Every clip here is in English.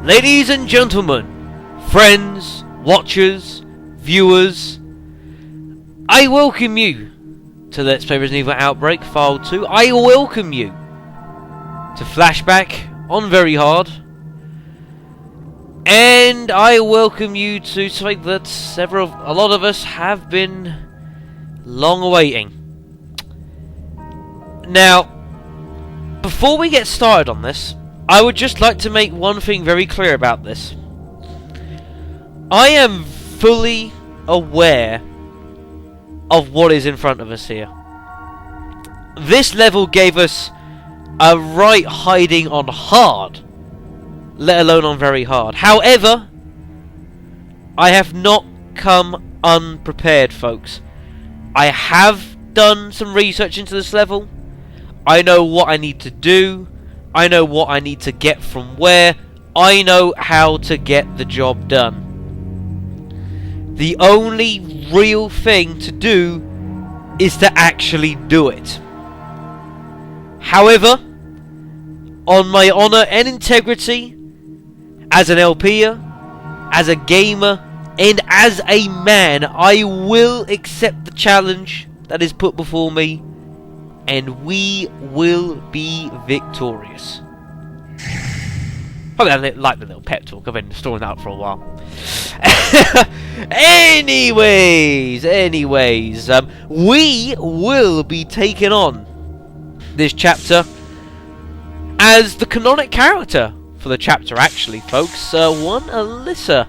Ladies and gentlemen, friends, watchers, viewers, I welcome you to Let's Play Resident Evil Outbreak File 2. I welcome you to Flashback on Very Hard. And I welcome you to something that a lot of us have been long awaiting. Now, before we get started on this, I would just like to make one thing very clear about this. I am fully aware of what is in front of us here. This level gave us a right hiding on hard, let alone on very hard. However, I have not come unprepared, folks. I have done some research into this level. I know what I need to do. I know what I need to get from where. I know how to get the job done. The only real thing to do is to actually do it. However, on my honour and integrity, as an LPer, as a gamer, and as a man, I will accept the challenge that is put before me, and we will be victorious. Probably I like the little pep talk. I've been storing that up for a while. anyways, we will be taking on this chapter as the canonic character for the chapter, actually, folks. One Alyssa,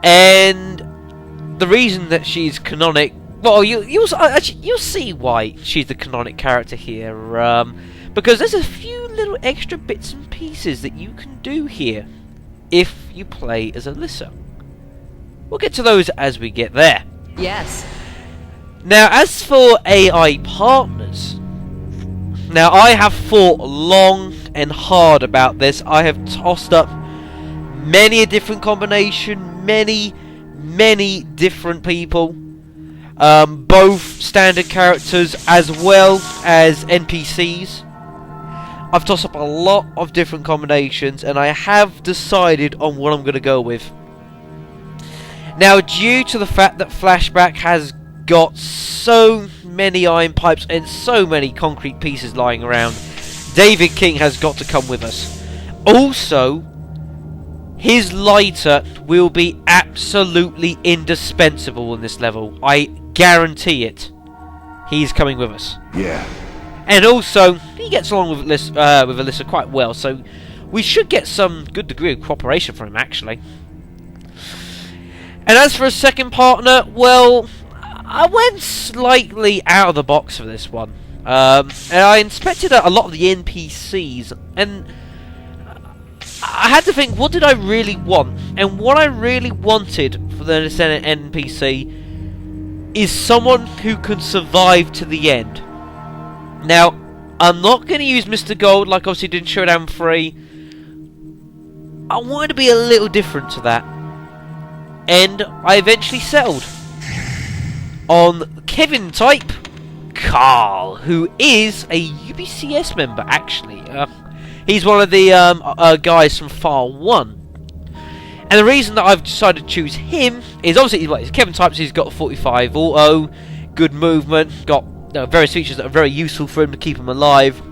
and the reason that she's canonic. Well, you'll see why she's the canonic character here, because there's a few little extra bits and pieces that you can do here if you play as Alyssa. We'll get to those as we get there. Yes. Now, as for AI partners, now I have thought long and hard about this. I have tossed up many a different combination, many different people. Both standard characters as well as NPCs. I've tossed up a lot of different combinations, and I have decided on what I'm going to go with. Now, due to the fact that Flashback has got so many iron pipes and so many concrete pieces lying around, David King has got to come with us. Also, his lighter will be absolutely indispensable in this level. I guarantee it. He's coming with us. Yeah. And also, he gets along with Alyssa quite well, so we should get some good degree of cooperation from him, actually. And as for a second partner, well, I went slightly out of the box for this one. And I inspected a lot of the NPCs, and I had to think, what did I really want? And what I really wanted for the NPC is someone who can survive to the end. Now, I'm not going to use Mr. Gold like obviously did in Showdown 3. I wanted to be a little different to that. And I eventually settled on Kevin type Carl, who is a UBCS member, actually. He's one of the guys from File 1. And the reason that I've decided to choose him is obviously he's Kevin types. He's got a 45 auto, good movement, got various features that are very useful for him to keep him alive.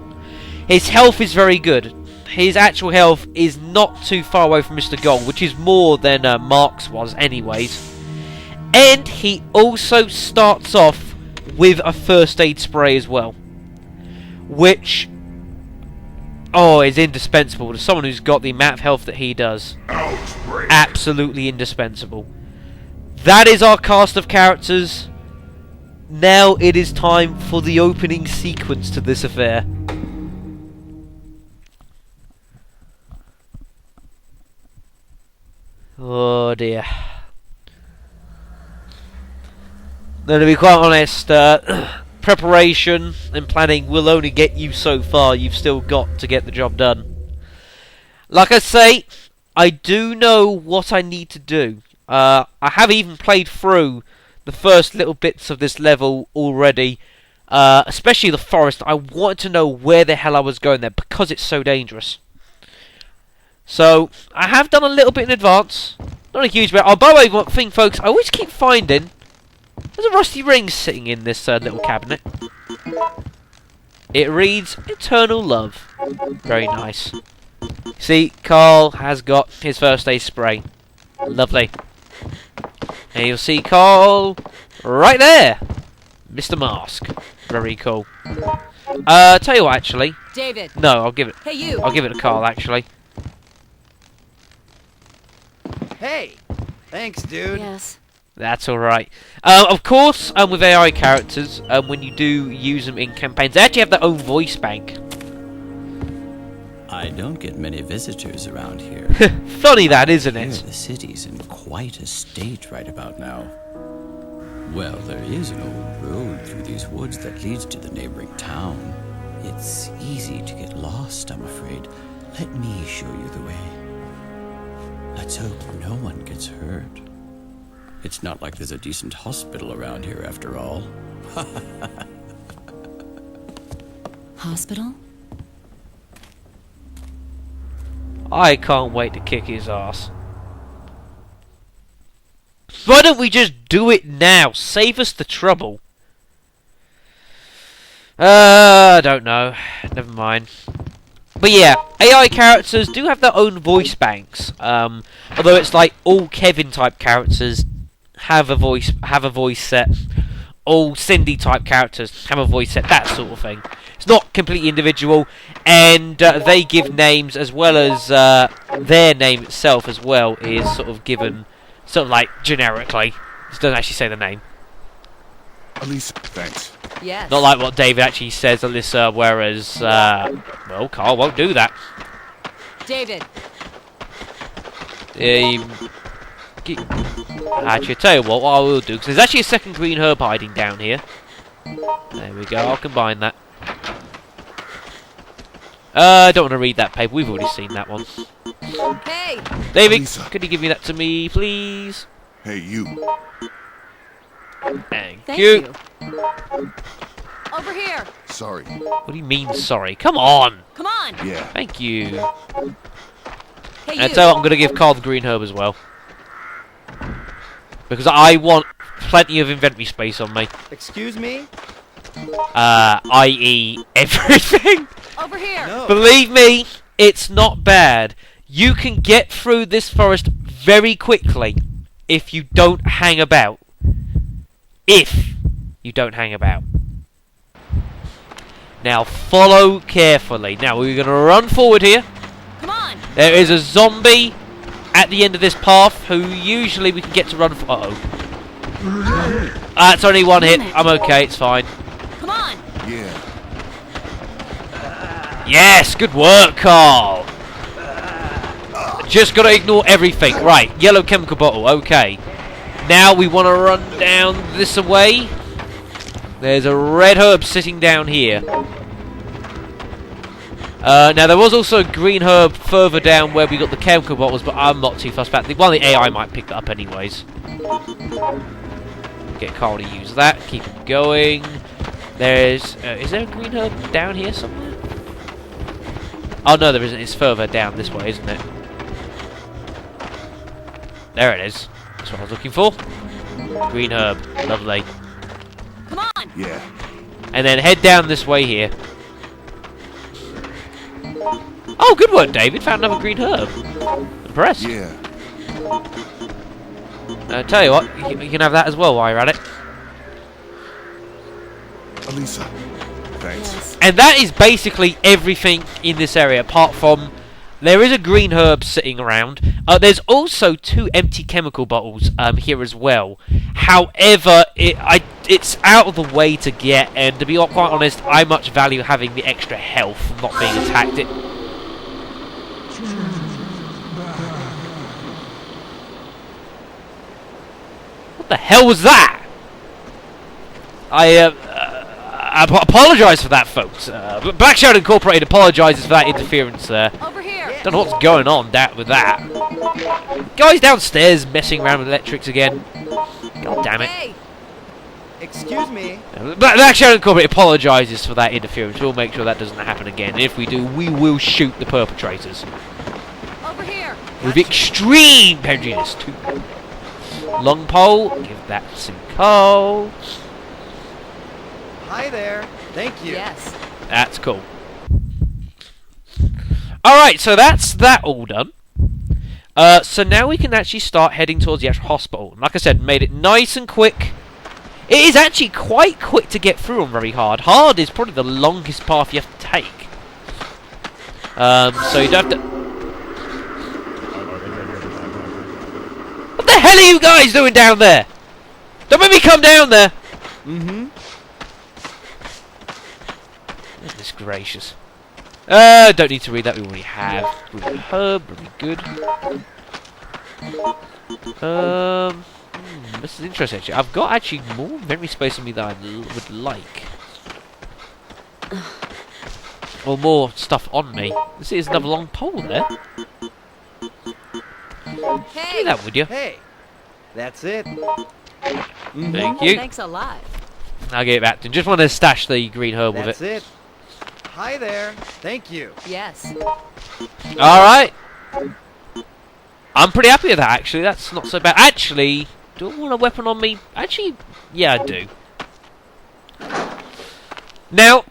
His health is very good. His actual health is not too far away from Mr. Gold, which is more than Mark's was anyways. And he also starts off with a first aid spray as well, which is indispensable to someone who's got the amount of health that he does. Outbreak. Absolutely indispensable. That is our cast of characters. Now it is time for the opening sequence to this affair. Oh dear. Now, to be quite honest, preparation and planning will only get you so far. You've still got to get the job done. Like I say, I do know what I need to do. I have even played through the first little bits of this level already, especially the forest. I wanted to know where the hell I was going there because it's so dangerous. So, I have done a little bit in advance. Not a huge amount. Oh, by the way, one thing, folks, I always keep finding there's a rusty ring sitting in this little cabinet. It reads Eternal Love. Very nice. See, Carl has got his first aid spray. Lovely. And you'll see Carl right there. Mr. Mask. Very cool. Tell you what, actually. David. No, I'll give it. Hey, you. I'll give it to Carl, actually. Hey, thanks, dude. Yes. That's alright. Of course, with AI characters, when you do use them in campaigns, they actually have their own voice bank. I don't get many visitors around here. Funny that, isn't Here, it? the city's in quite a state right about now. Well, there is an old road through these woods that leads to the neighboring town. It's easy to get lost, I'm afraid. Let me show you the way. Let's hope no one gets hurt. It's not like there's a decent hospital around here after all. Hospital? I can't wait to kick his ass. Why don't we just do it now? Save us the trouble. I don't know. Never mind. But yeah, AI characters do have their own voice banks. Although it's like all Kevin type characters have a voice set. All Cindy type characters have a voice set. That sort of thing. It's not completely individual, and they give names as well as their name itself as well is sort of given, sort of like generically. It doesn't actually say the name. Alyssa, thanks. Yes. Not like what David actually says, Alyssa, whereas, well, Carl won't do that. David. Actually, I'll tell you what I will do, because there's actually a second green herb hiding down here. There we go, I'll combine that. I don't want to read that paper, we've already seen that one. Hey. David, Alyssa. could you give me that to me, please? Hey, you. Thank you. Over here. Sorry. What do you mean, sorry? Come on! Come on. Yeah. Thank you. Hey, And you. so I'm going to give Carl the green herb as well. Because I want plenty of inventory space on me. Excuse me? I.e. everything. Over here. No. Believe me, it's not bad. You can get through this forest very quickly if you don't hang about. If you don't hang about. Now follow carefully. Now we're going to run forward here. Come on. There is a zombie at the end of this path who usually we can get to run for. Uh-oh. It's only one hit. I'm okay, it's fine. Come on. Yeah. Yes, good work, Carl. Just gotta ignore everything. Right, yellow chemical bottle, okay. Now we want to run down this way. There's a red herb sitting down here. Now there was also a green herb further down where we got the chemical bottles, but I'm not too fussed about it. Well, the AI might pick that up anyways. Get Carl to use that. Keep it going. There's... is there a green herb down here somewhere? Oh no, there isn't. It's further down this way, isn't it? There it is. That's what I was looking for. Green herb. Lovely. Come on. Yeah. And then head down this way here. Oh, good work, David. Found another green herb. Impressed. Yeah. Tell you what, you can have that as well while you're at it. Alyssa, thanks. Yes. And that is basically everything in this area, apart from there is a green herb sitting around. There's also 2 empty chemical bottles here as well. However, it's out of the way to get, and to be quite honest, I much value having the extra health from not being attacked. What the hell was that? I apologise for that, folks. Black Shadow Incorporated apologises for that interference there. Over here. Don't know what's going on with that. Guys downstairs messing around with electrics again. God damn it. Hey. Excuse me. Black Shadow Incorporated apologises for that interference. We'll make sure that doesn't happen again. And if we do, we will shoot the perpetrators. Over Over here. with extreme prejudice too. Long pole, give that some coal. Hi there. Thank you. Yes. That's cool. Alright, so that's that all done. So now we can actually start heading towards the actual hospital. Like I said, made it nice and quick. It is actually quite quick to get through on very hard. Hard is probably the longest path you have to take. So you don't have to... What the hell are you guys doing down there? Don't make me come down there! Mm-hmm. Goodness gracious. Don't need to read that, we already have. Good herb, very good. This is interesting actually. I've got actually more memory space on me than I would like. Or more stuff on me. This is another long pole there. Hey. Do that, would you? Hey, that's it. Thank you. Thanks a lot. I'll give it back to him. Just want to stash the green herb with That's it. it. Hi there. Thank you. Yes. Alright. I'm pretty happy with that actually. That's not so bad. Actually, do I want a weapon on me? Actually, yeah I do. Now,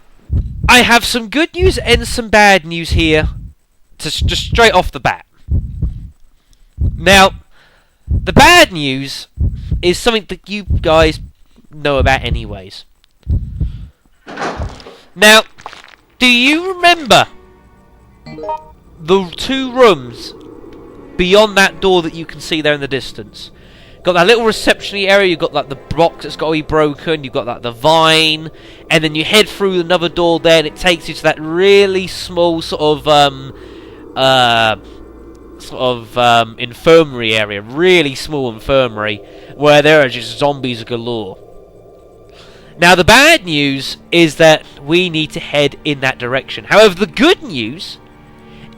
I have some good news and some bad news here. Just straight off the bat. Now, the bad news is something that you guys know about anyways. Now, do you remember the two rooms beyond that door that you can see there in the distance? Got that little reception area, you've got like the box that's got to be broken, you've got like the vine, and then you head through another door there and it takes you to that really small sort of infirmary area, really small infirmary, where there are just zombies galore. Now the bad news is that we need to head in that direction. However, the good news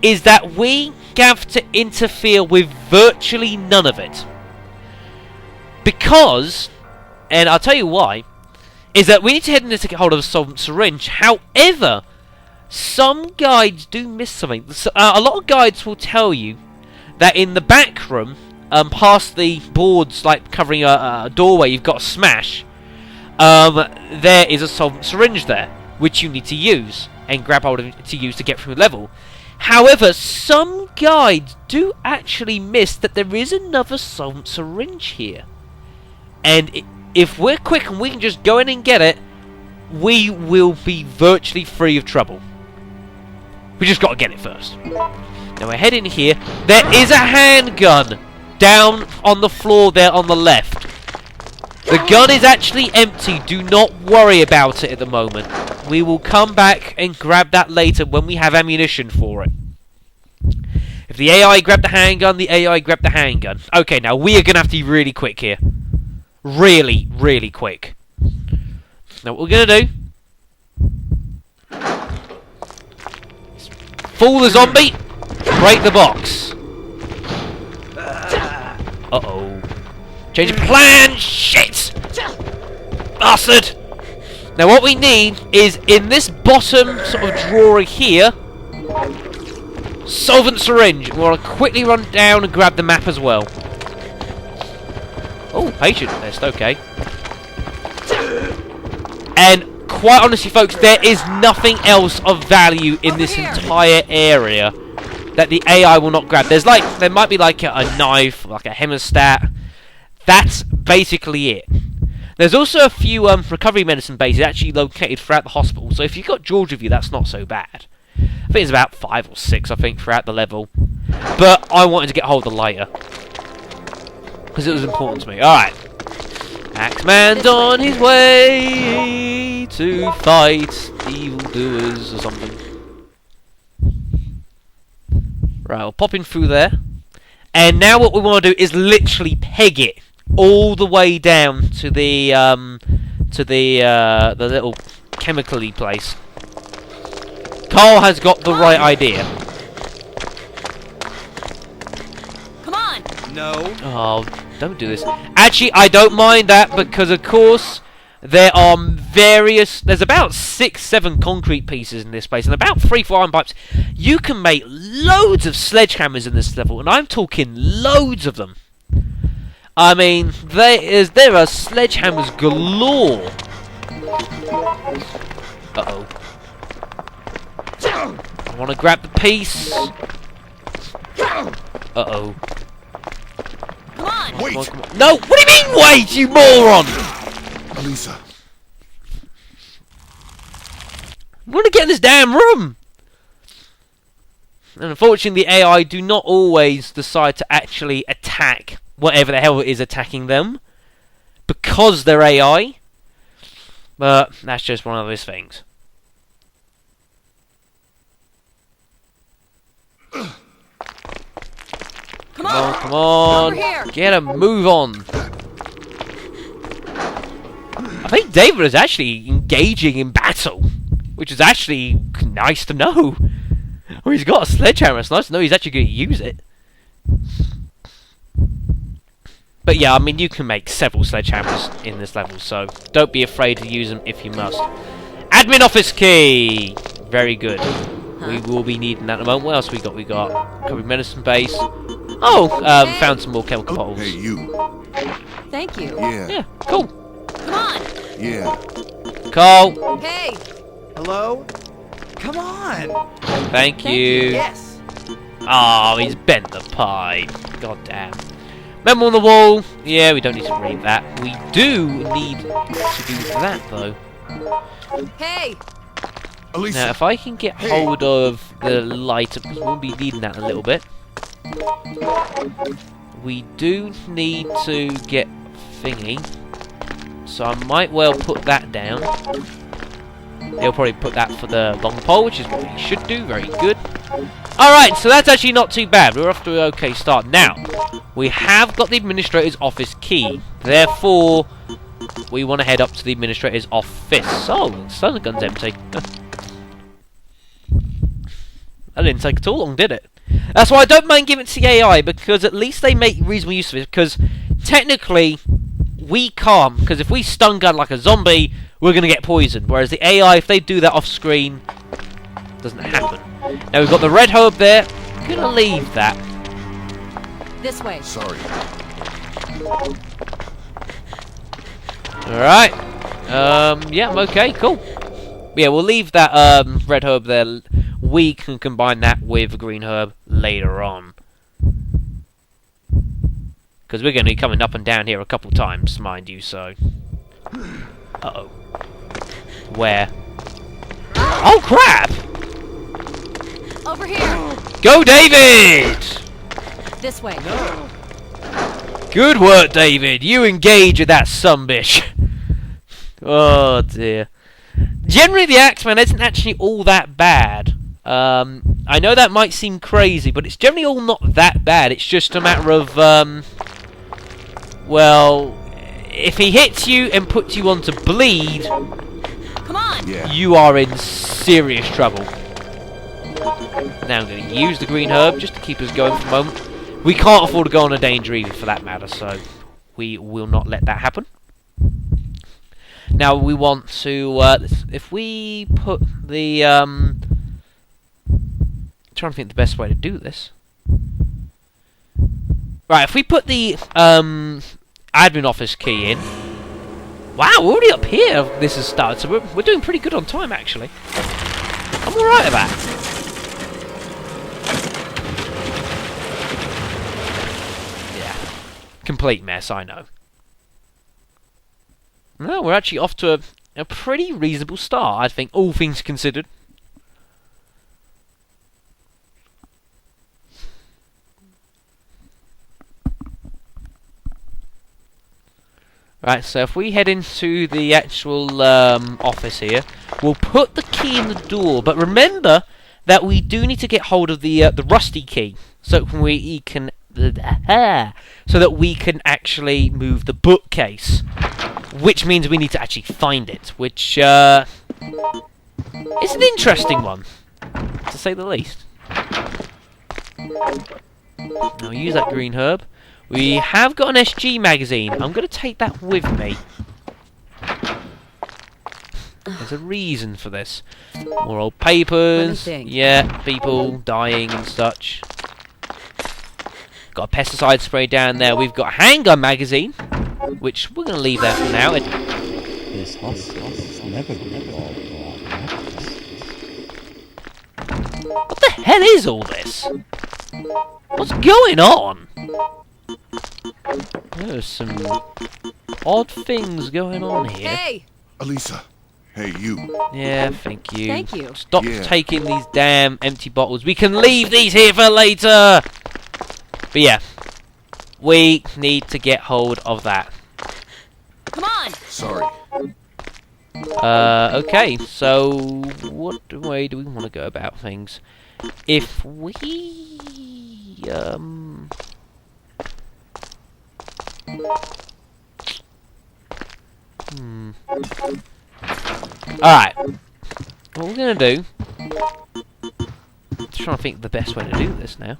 is that we have to interfere with virtually none of it. Because, and I'll tell you why, is that we need to head in there to get hold of a solvent syringe. However, some guides do miss something. A lot of guides will tell you that in the back room, past the boards like covering a doorway you've got to smash, there is a solvent syringe there, which you need to use and grab hold of to use to get through the level. However, some guides do actually miss that there is another solvent syringe here. And if we're quick and we can just go in and get it, we will be virtually free of trouble. We just got to get it first. Now we're heading here. There is a handgun down on the floor there on the left. The gun is actually empty. Do not worry about it at the moment. We will come back and grab that later when we have ammunition for it. If the AI grabbed the handgun, the AI grabbed the handgun. Okay, now we are going to have to be really quick here. Really, really quick. Now what we're going to do... fool the zombie. Break the box. Uh-oh. Change of plan! Shit! Bastard! Now what we need is in this bottom sort of drawer here, solvent syringe. We want to quickly run down and grab the map as well. Oh, patient list, okay. And quite honestly folks, there is nothing else of value in this entire area that the AI will not grab. There might be like a knife, like a hemostat. That's basically it. There's also a few recovery medicine bases actually located throughout the hospital, so if you've got George with you, that's not so bad. I think it's about 5 or 6, I think, throughout the level. But I wanted to get hold of the lighter, because it was important to me. Alright. Axeman's on his way to fight evildoers or something. Right, we'll pop in through there. And now what we want to do is literally peg it all the way down to the little chemical-y place. Carl has got the right idea. Come on. No. Oh, don't do this. Actually, I don't mind that because, of course, there are There's about 6-7 concrete pieces in this place, and about 3-4 iron pipes. You can make loads of sledgehammers in this level, and I'm talking loads of them. I mean, there are sledgehammers galore. Uh-oh. I want to grab the piece. Uh-oh. Come on. Wait! Come on. No! What do you mean, wait, you moron? Elisa, I want to get in this damn room. And unfortunately, the AI do not always decide to actually attack whatever the hell is attacking them, because they're AI. But that's just one of those things. Come on. Come on. Over here. Get a move on. I think David is actually engaging in battle, which is actually nice to know. Well, he's got a sledgehammer. It's nice to know he's actually going to use it. But yeah, I mean, you can make several sledgehammers in this level, so don't be afraid to use them if you must. Admin office key! Very good. We will be needing that in a moment. What else we got? We got Covered Medicine Base. Oh, found some more chemical bottles. hey, you. Thank you. Yeah, Yeah, cool. Come on. yeah. Cole, Hey. Hello? Come on. thank you. Yes. Oh, he's bent the pipe. God damn. Memo on the wall. Yeah, we don't need to read that. We do need to do that, though. Hey. Elisa, Now, if I can get hold of the lighter, because we'll be needing that in a little bit. We do need to get thingy. So I might well put that down. They'll probably put that for the long pole, which is what we should do. Very good. Alright, so that's actually not too bad. We're off to an okay start. Now, we have got the administrator's office key. Therefore, we want to head up to the administrator's office. Oh, the stun gun's empty. That didn't take too long, did it? That's why I don't mind giving it to the AI, because at least they make reasonable use of it. Because technically, we can't. Because if we stun gun like a zombie, we're going to get poisoned. Whereas the AI, if they do that off screen, doesn't happen. Now we've got the red hoe up there. I'm going to leave that. This way. sorry. Alright. Yeah, I'm okay, cool. Yeah, we'll leave that red herb there. We can combine that with the green herb later on. Because we're going to be coming up and down here a couple times, mind you, so... Uh-oh. Where? Oh, crap! Over here. Go, David! This way. Good work, David. You engage with that sunbish. Oh, dear. Generally, the Axeman isn't actually all that bad. I know that might seem crazy, but it's generally all not that bad. It's just a matter of, well, if he hits you and puts you on to bleed, Come on. Yeah. you are in serious trouble. Now I'm going to use the green herb just to keep us going for a moment. We can't afford to go on a danger either, for that matter, so we will not let that happen. Now we want to, if we put the, trying to think the best way to do this. Right, if we put the admin office key in. Wow, we're already up here. This has started, so we're doing pretty good on time actually. I'm all right with that. Yeah, complete mess. I know. No, we're actually off to a pretty reasonable start, I think, all things considered. Right, so if we head into the actual office here, we'll put the key in the door, but remember that we do need to get hold of the rusty key, so we can actually move the bookcase, which means we need to actually find it, which is an interesting one, to say the least. Now use that green herb. We have got an SG magazine. I'm going to take that with me. There's a reason for this. More old papers. think. Yeah, people dying and such. Got a pesticide spray down there. We've got a handgun magazine, which we're going to leave there for now. This hospital's never been all What the hell is all this? What's going on? There's some odd things going on here. Hey! Elisa. Hey, you. Yeah, thank you. Thank you. Stop Yeah. taking these damn empty bottles. We can leave these here for later. But yeah, we need to get hold of that. Come on! Sorry. Okay, so what way do we want to go about things? If we Alright. What we're gonna do, just trying to think the best way to do this now.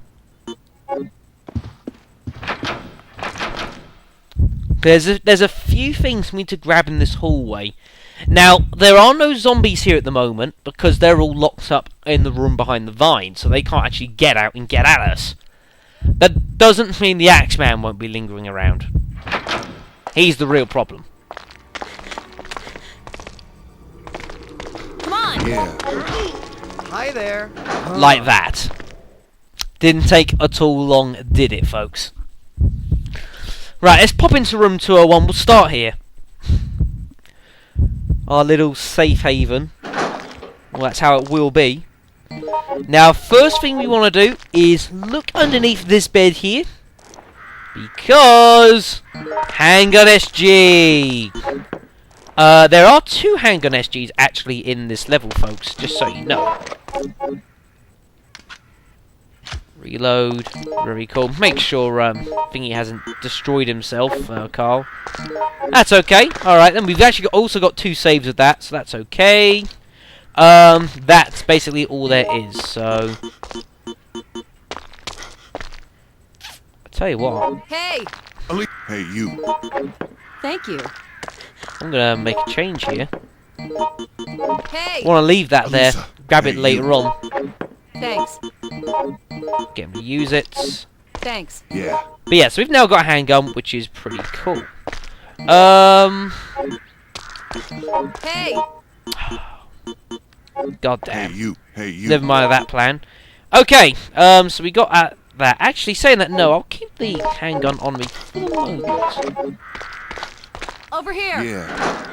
There's a few things we need to grab in this hallway. Now, there are no zombies here at the moment because they're all locked up in the room behind the vine, so they can't actually get out and get at us. That doesn't mean the Axeman won't be lingering around. He's the real problem. Come on! Yeah. Hi there. Like that. Didn't take at all long, did it, folks? Right, let's pop into room 201. We'll start here. Our little safe haven. Well, that's how it will be. Now, first thing we want to do is look underneath this bed here. Because... handgun SG! There are 2 handgun SGs actually in this level, folks, just so you know. Reload. Very cool. Make sure Thingy hasn't destroyed himself, Carl. That's okay. Alright, then we've actually also got 2 saves with that, so that's okay. That's basically all there is, so... I'll tell you what. Hey! Hey, you. Thank you. I'm gonna make a change here. Hey! Want to leave that there. Elisa, Grab it hey, later you. on. Thanks. Get him to use it. Thanks. Yeah. But yeah, so we've now got a handgun, which is pretty cool. Hey! God Hey, damn. you. Hey, you. Never mind that plan. Okay, so we got at that. Actually, saying that, no, I'll keep the handgun on me for the moment. Over here! Yeah.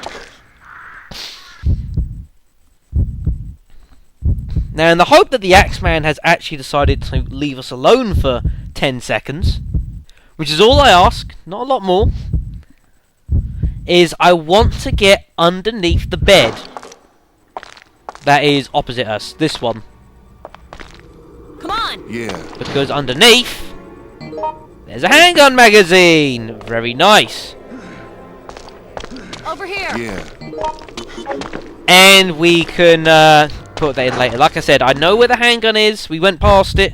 Now, in the hope that the Axeman has actually decided to leave us alone for 10 seconds, which is all I ask, not a lot more, is I want to get underneath the bed that is opposite us, this one. Come on! Yeah. Because underneath, there's a handgun magazine! Very nice. Over here! Yeah. And we can put that in later. Like I said, I know where the handgun is. We went past it.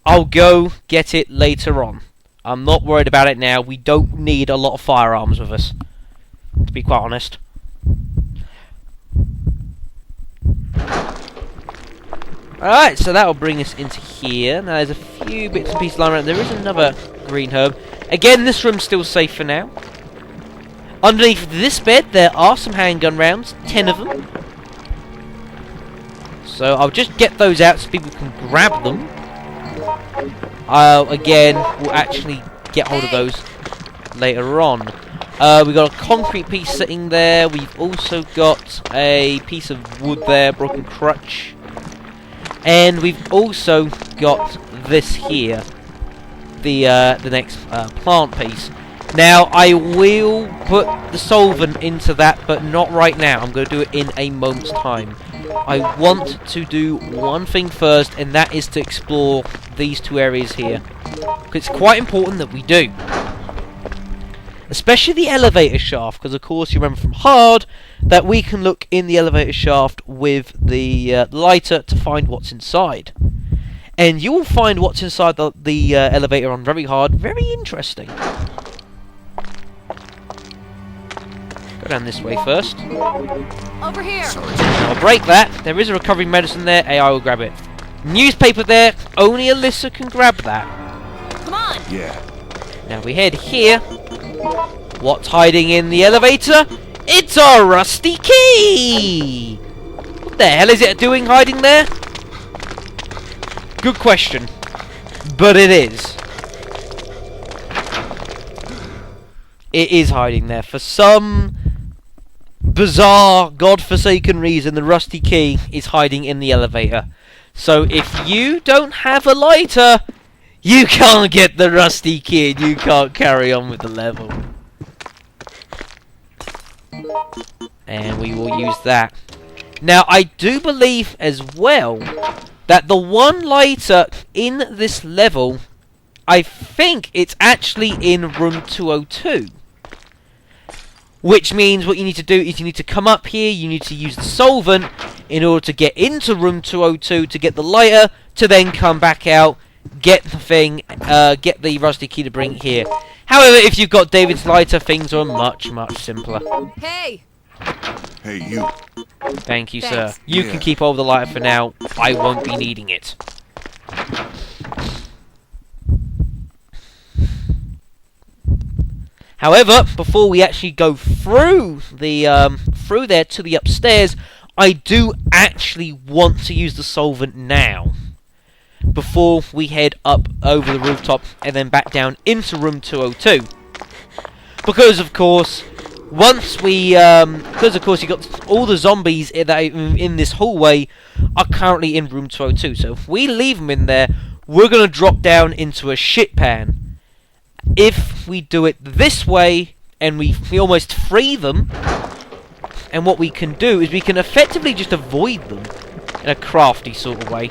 I'll go get it later on. I'm not worried about it now. We don't need a lot of firearms with us, to be quite honest. Alright, so that will bring us into here. Now there's a few bits and pieces lying around. There is another green herb. Again, this room's still safe for now. Underneath this bed, there are some handgun rounds. 10 of them. So I'll just get those out so people can grab them. Again, we'll actually get hold of those later on. We've got a concrete piece sitting there. We've also got a piece of wood there, broken crutch. And we've also got this here, the next plant piece. Now, I will put the solvent into that, but not right now. I'm going to do it in a moment's time. I want to do one thing first, and that is to explore these 2 areas here. It's quite important that we do. Especially the elevator shaft, because of course you remember from Hard that we can look in the elevator shaft with the lighter to find what's inside. And you will find what's inside the elevator on very Hard very interesting. Go down this way first. Over here. I'll break that. There is a recovery medicine there. AI will grab it. Newspaper there. Only Alyssa can grab that. Come on. Yeah. Now we head here. What's hiding in the elevator? It's a rusty key! What the hell is it doing hiding there? Good question. But it is. It is hiding there. For some bizarre, godforsaken reason, the rusty key is hiding in the elevator. So if you don't have a lighter, you can't get the rusty key and you can't carry on with the level. And we will use that. Now, I do believe as well that the one lighter in this level, I think it's actually in room 202. Which means what you need to do is you need to come up here, you need to use the solvent in order to get into room 202 to get the lighter, to then come back out, get the thing, get the rusty key to bring it here. However, if you've got David's lighter, things are much, much simpler. Hey. Hey, you. Thank you, Thanks. sir. You can keep hold of the lighter for now. I won't be needing it. However, before we actually go through the through there to the upstairs, I do actually want to use the solvent now, before we head up over the rooftop and then back down into room 202. Because of course, once we you got all the zombies that are in this hallway are currently in room 202. So if we leave them in there, we're gonna drop down into a shit pan. If we do it this way and we almost free them, and what we can do is we can effectively just avoid them in a crafty sort of way.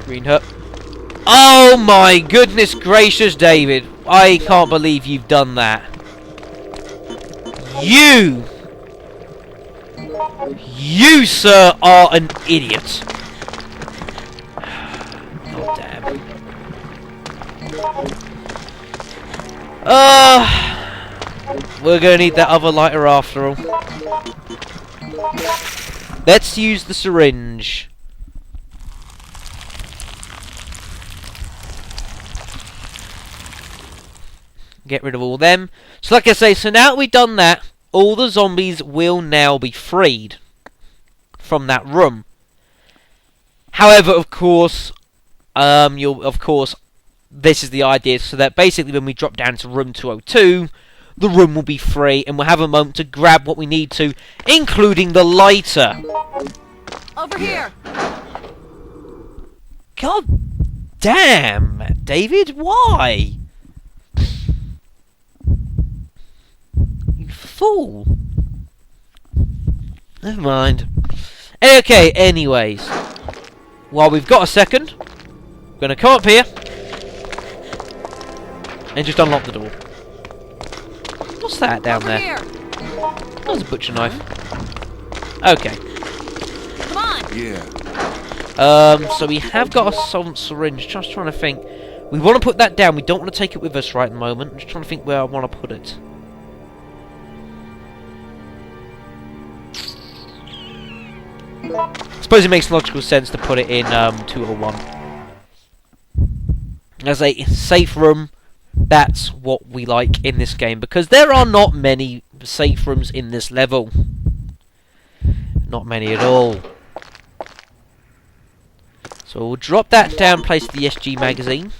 Green hut. Oh my goodness gracious, David. I can't believe you've done that. You, sir, are an idiot. God damn. We're gonna need that other lighter after all. Let's use the syringe. Get rid of all them. So like I say, so now that we've done that, all the zombies will now be freed from that room. However, of course, this is the idea, so that basically when we drop down to room 202, the room will be free, and we'll have a moment to grab what we need to, including the lighter. Over here. God damn, David, why? You fool. Never mind. Okay, anyways. While we've got a second, I'm going to come up here and just unlock the door. What's that down Over there? here. That was a butcher knife. Okay. Come on. Yeah. So we have got a solvent syringe. Just trying to think. We want to put that down. We don't want to take it with us right at the moment. I'm just trying to think where I want to put it. I suppose it makes logical sense to put it in 201. As a safe room, that's what we like in this game, because there are not many safe rooms in this level. Not many at all. So we'll drop that down, place the SG magazine.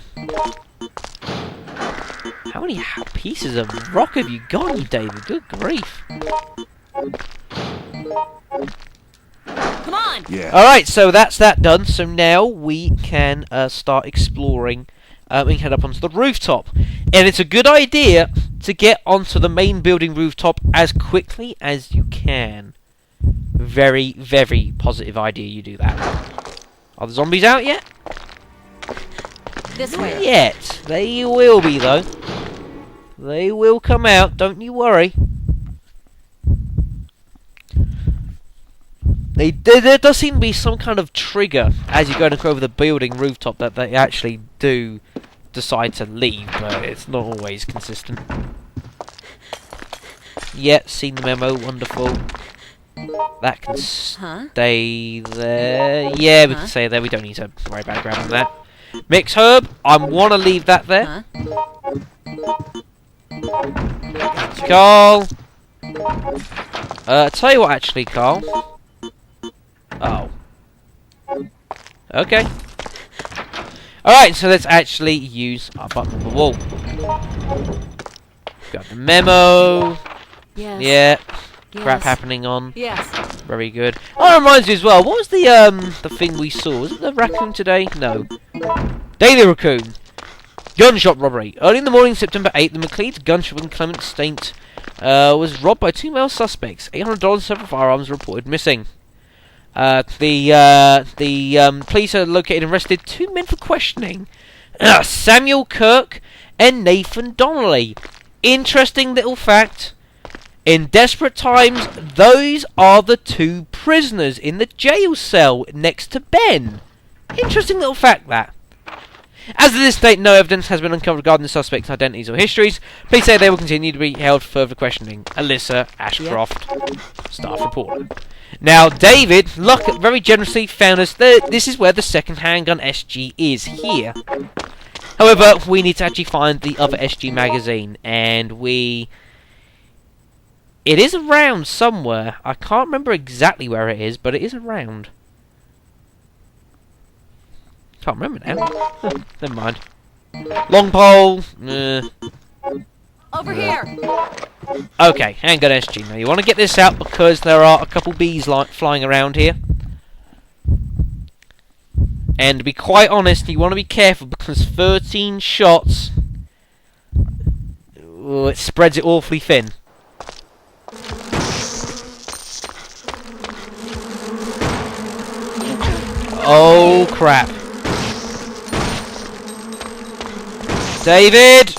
How many pieces of rock have you got, you David? Good grief. Come on. Yeah. Alright, so that's that done. So now we can start exploring. We can head up onto the rooftop. And it's a good idea to get onto the main building rooftop as quickly as you can. Very, very positive idea you do that. Are the zombies out yet? This Not way. yet. They will be, though. They will come out, don't you worry. There does seem to be some kind of trigger as you're going over the building rooftop that they actually do decide to leave, but it's not always consistent. Yeah, seen the memo. Wonderful. That can stay there. Yeah, we can stay there. We don't need to worry about grabbing that. Mix herb. I want to leave that there. Carl. Tell you what, actually, Carl. Oh. Okay. Alright, so let's actually use our button on the wall. Got the memo. Yes. Yeah. Yes. Crap happening on. Yes. Very good. Oh, it reminds me as well. What was the thing we saw? Was it the raccoon today? No. Daily Raccoon. Gun shop robbery. Early in the morning, September 8th, the McLeod's gun shop in Clement State was robbed by 2 male suspects. $800 and several firearms reported missing. The police have located and arrested 2 men for questioning. Samuel Kirk and Nathan Donnelly. Interesting little fact. In desperate times, those are the 2 prisoners in the jail cell next to Ben. Interesting little fact, that. As of this date, no evidence has been uncovered regarding the suspects' identities or histories. Police say they will continue to be held for further questioning. Alyssa Ashcroft, staff reporter. Now, David, very generously found us this is where the second handgun SG is, here. However, we need to actually find the other SG magazine, and it is around somewhere. I can't remember exactly where it is, but it is around. Can't remember now. Never mind. Long pole. Over here. Okay, handgun SG. Now you want to get this out because there are a couple bees flying around here. And to be quite honest, you want to be careful because 13 shots, it spreads it awfully thin. Oh crap. David!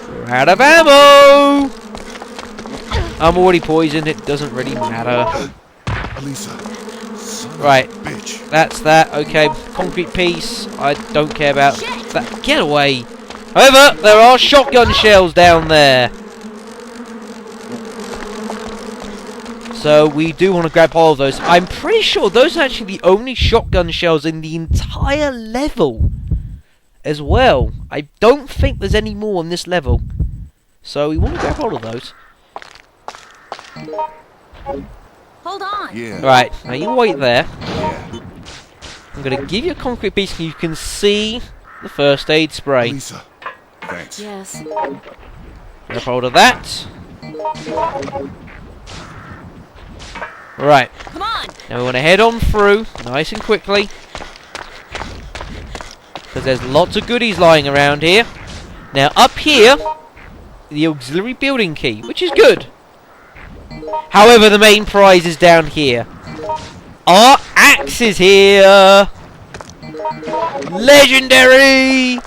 We're out of ammo! I'm already poisoned, it doesn't really matter. Lisa. Right, Bitch. that's that. Okay, concrete piece. I don't care about that. Get away! However, there are shotgun shells down there. So we do want to grab all of those. I'm pretty sure those are actually the only shotgun shells in the entire level as well. I don't think there's any more on this level. So we want to grab all of those. Hold on. Yeah. Right, now you wait there. Yeah. I'm going to give you a concrete piece and you can see the first aid spray. Lisa. Thanks. Yes. Grab hold of that. Right. Come on. Now we want to head on through nice and quickly. Because there's lots of goodies lying around here. Now up here, the auxiliary building key, which is good. However, the main prize is down here. Our axe is here. Legendary.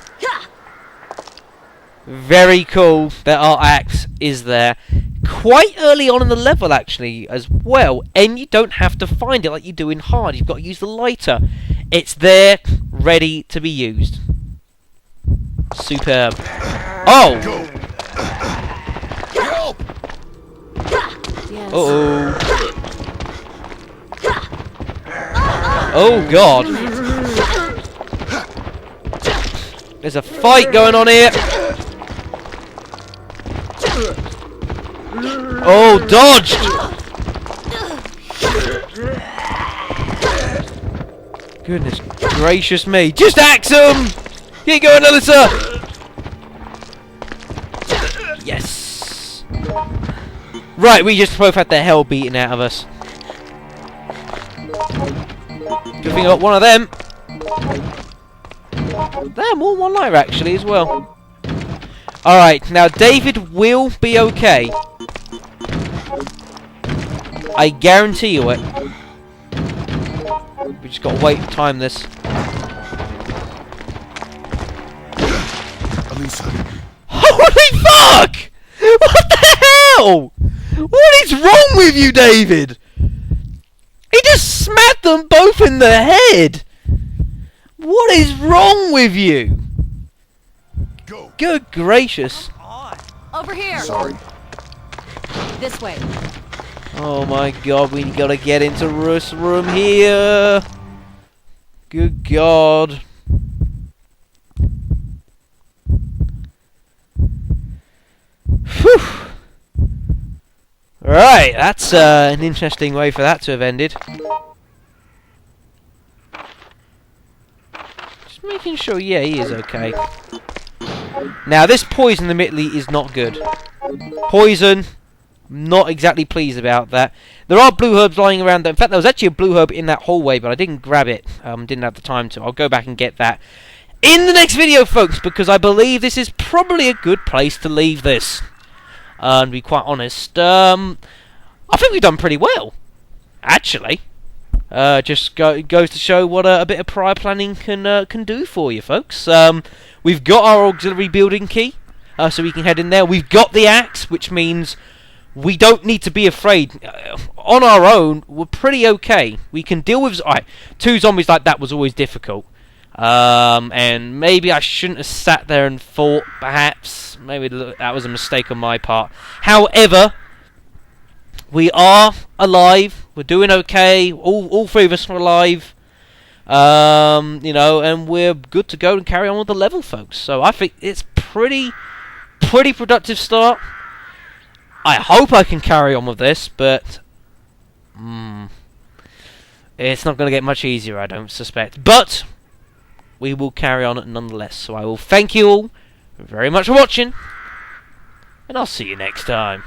Very cool that our axe is there. Quite early on in the level, actually, as well. And you don't have to find it like you do in hard. You've got to use the lighter. It's there, ready to be used. Superb. Oh! Go. Help! Yes. Uh-oh. Oh, God. There's a fight going on here. Oh, dodged! Goodness gracious me. Just axe him! Keep going, Alyssa! Yes! Right, we just both had the hell beaten out of us. Good thing I got one of them. Damn, more one lighter actually as well. Alright, now David will be okay. I guarantee you it. We just gotta wait and time this. Alisa. Holy fuck! What the hell? What is wrong with you, David? He just smacked them both in the head! What is wrong with you? Go. Good gracious. Over here. Sorry. This way. Oh my god, we gotta get into Russ' room here. Good god. Whew. Right, that's an interesting way for that to have ended. Just making sure, yeah, he is okay. Now, this poison admittedly is not good. Poison, not exactly pleased about that. There are blue herbs lying around there. In fact, there was actually a blue herb in that hallway, but I didn't grab it. Didn't have the time to. I'll go back and get that in the next video, folks, because I believe this is probably a good place to leave this. And to be quite honest, I think we've done pretty well, actually. Just goes to show what a bit of prior planning can do for you, folks. We've got our auxiliary building key, so we can head in there. We've got the axe, which means we don't need to be afraid. On our own, we're pretty okay. We can deal with... Alright, 2 zombies like that was always difficult. And maybe I shouldn't have sat there and fought, perhaps. Maybe that was a mistake on my part. However, we are alive. We're doing okay. All 3 of us are alive. You know, and we're good to go and carry on with the level, folks. So I think it's pretty productive start. I hope I can carry on with this, but it's not going to get much easier, I don't suspect. But we will carry on nonetheless. So I will thank you all very much for watching, and I'll see you next time.